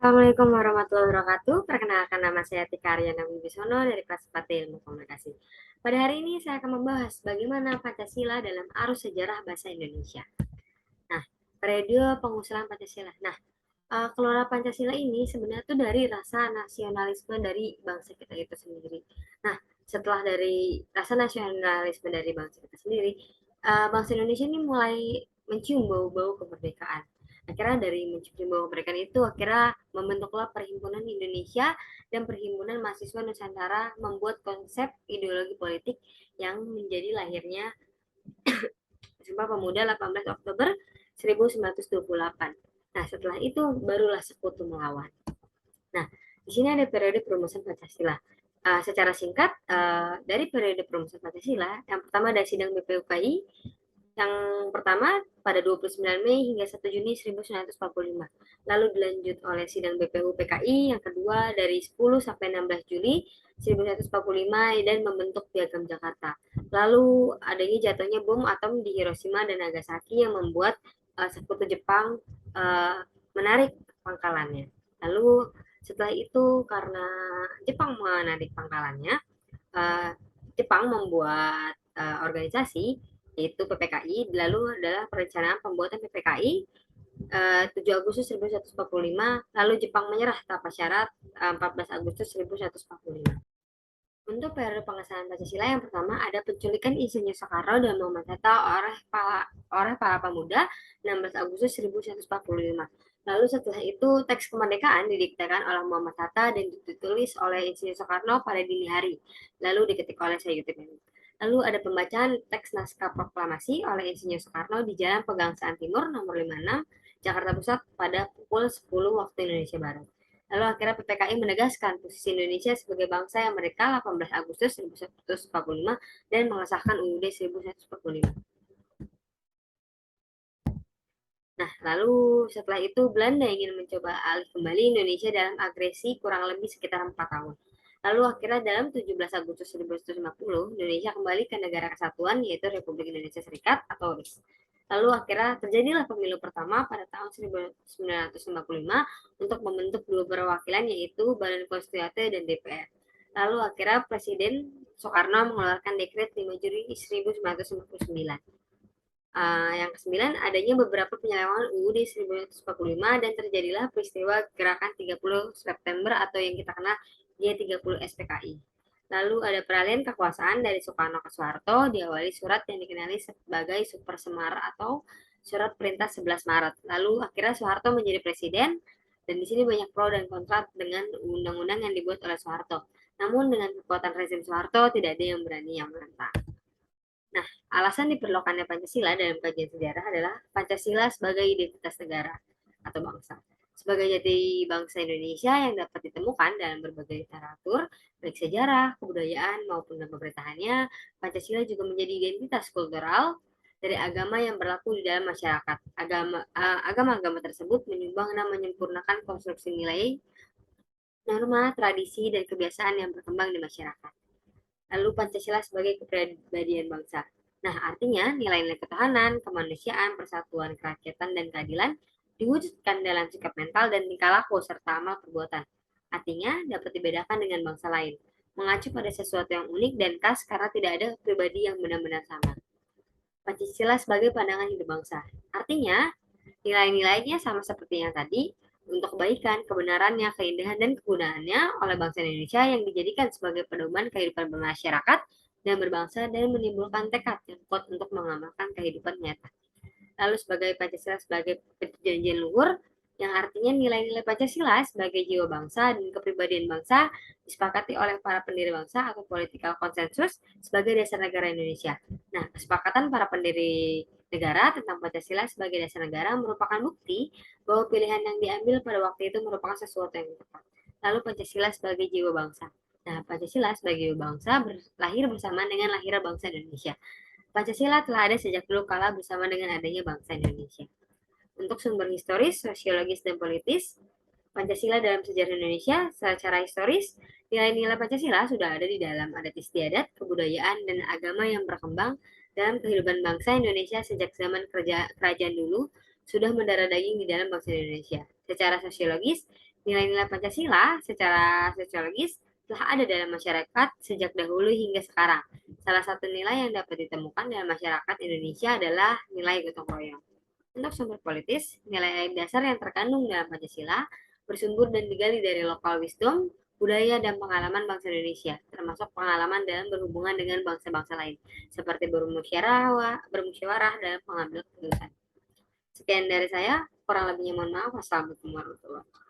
Assalamualaikum warahmatullahi wabarakatuh. Perkenalkan nama saya Tika Aryana Wibisono dari kelas 4 Ilmu Komunikasi. Pada hari ini saya akan membahas bagaimana Pancasila dalam arus sejarah bahasa Indonesia. Nah, periode pengusulan Pancasila. Keluar Pancasila ini sebenarnya itu dari rasa nasionalisme dari bangsa kita itu sendiri. Nah, setelah dari rasa nasionalisme dari bangsa kita sendiri, bangsa Indonesia ini mulai mencium bau-bau kemerdekaan. Akhirnya dari mencium bau kemerdekaan itu akhirnya membentuklah Perhimpunan Indonesia dan Perhimpunan Mahasiswa Nusantara membuat konsep ideologi politik yang menjadi lahirnya Sumpah Pemuda 18 Oktober 1928. Nah, setelah itu barulah Sekutu melawan. Nah, di sini ada periode perumusan Pancasila. Secara singkat, dari periode perumusan Pancasila, yang pertama ada sidang BPUKI, yang pertama pada 29 Mei hingga 1 Juni 1945. Lalu dilanjut oleh sidang BPU PKI yang kedua dari 10 sampai 16 Juli 1945 dan membentuk Piagam Jakarta. Lalu adanya jatuhnya bom atom di Hiroshima dan Nagasaki yang membuat sekutu Jepang menarik pangkalannya. Lalu setelah itu karena Jepang menarik pangkalannya, uh, Jepang membuat organisasi yaitu PPKI. Lalu adalah perencanaan pembuatan PPKI 7 Agustus 1145, lalu Jepang menyerah tanpa syarat 14 Agustus 1145. Untuk periode pengesahan Pancasila yang pertama ada penculikan Insinyur Soekarno dan Muhammad Hatta oleh para pemuda 16 Agustus 1145. Lalu setelah itu teks kemerdekaan didiktekan oleh Muhammad Hatta dan ditulis oleh Insinyur Soekarno pada dini hari. Lalu diketik oleh Sayuti Menu. Lalu ada pembacaan teks naskah proklamasi oleh Insinyur Soekarno di Jalan Pegangsaan Timur nomor 56 Jakarta Pusat pada pukul 10 waktu Indonesia Barat. Lalu akhirnya PPKI menegaskan posisi Indonesia sebagai bangsa yang merdeka 18 Agustus 1945 dan mengesahkan UUD 1945. Nah, lalu setelah itu Belanda ingin mencoba alih kembali Indonesia dalam agresi kurang lebih sekitar 4 tahun. Lalu akhirnya dalam 17 Agustus 1950, Indonesia kembali ke negara kesatuan yaitu Republik Indonesia Serikat atau RIS. Lalu akhirnya terjadilah pemilu pertama pada tahun 1955 untuk membentuk dua perwakilan yaitu Badan Konstituante dan DPR. Lalu akhirnya Presiden Soekarno mengeluarkan dekret 5 Juli 1959. Yang kesembilan, adanya beberapa penyelewengan UUD 1945 dan terjadilah peristiwa gerakan 30 September atau yang kita kenal G30 SPKI. Lalu ada peralihan kekuasaan dari Soekarno ke Soeharto diawali surat yang dikenali sebagai Super Semar atau surat perintah 11 Maret. Lalu akhirnya Soeharto menjadi presiden dan di sini banyak pro dan kontra dengan undang-undang yang dibuat oleh Soeharto. Namun dengan kekuatan rezim Soeharto tidak ada yang berani yang menentang. Nah, alasan diperlukannya Pancasila dalam kajian sejarah adalah Pancasila sebagai identitas negara atau bangsa. Sebagai jati bangsa Indonesia yang dapat ditemukan dalam berbagai literatur, baik sejarah, kebudayaan, maupun dalam pemerintahannya, Pancasila juga menjadi identitas kultural dari agama yang berlaku di dalam masyarakat. Agama-agama tersebut menyumbang dan menyempurnakan konstruksi nilai, norma, tradisi, dan kebiasaan yang berkembang di masyarakat. Lalu Pancasila sebagai kepribadian bangsa. Nah, artinya nilai-nilai ketahanan, kemanusiaan, persatuan, kerakyatan, dan keadilan diwujudkan dalam sikap mental dan tingkah laku serta amal perbuatan. Artinya dapat dibedakan dengan bangsa lain, mengacu pada sesuatu yang unik dan khas karena tidak ada pribadi yang benar-benar sama. Pancasila sebagai pandangan hidup bangsa. Artinya, nilai-nilainya sama seperti yang tadi, untuk kebaikan, kebenarannya, keindahan, dan kegunaannya oleh bangsa Indonesia yang dijadikan sebagai pedoman kehidupan bermasyarakat dan berbangsa dan menimbulkan tekad yang kuat untuk mengamalkan kehidupan nyata. Lalu sebagai Pancasila sebagai perjanjian luhur, yang artinya nilai-nilai Pancasila sebagai jiwa bangsa dan kepribadian bangsa disepakati oleh para pendiri bangsa atau political consensus sebagai dasar negara Indonesia. Nah, kesepakatan para pendiri negara tentang Pancasila sebagai dasar negara merupakan bukti bahwa pilihan yang diambil pada waktu itu merupakan sesuatu yang tepat. Lalu Pancasila sebagai jiwa bangsa. Nah, Pancasila sebagai jiwa bangsa lahir bersama dengan lahirnya bangsa Indonesia. Pancasila telah ada sejak dulu kala bersama dengan adanya bangsa Indonesia. Untuk sumber historis, sosiologis, dan politis, Pancasila dalam sejarah Indonesia secara historis, nilai-nilai Pancasila sudah ada di dalam adat istiadat, kebudayaan, dan agama yang berkembang dalam kehidupan bangsa Indonesia sejak zaman kerajaan dulu sudah mendarah daging di dalam bangsa Indonesia. Secara sosiologis, nilai-nilai Pancasila secara sosiologis telah ada dalam masyarakat sejak dahulu hingga sekarang. Salah satu nilai yang dapat ditemukan dalam masyarakat Indonesia adalah nilai gotong royong. Untuk sumber politis, nilai dasar yang terkandung dalam Pancasila bersumber dan digali dari lokal wisdom, budaya, dan pengalaman bangsa Indonesia, termasuk pengalaman dalam berhubungan dengan bangsa-bangsa lain, seperti bermusyawarah dalam pengambil keputusan. Sekian dari saya, kurang lebihnya mohon maaf. Wassalamualaikum warahmatullahi wabarakatuh.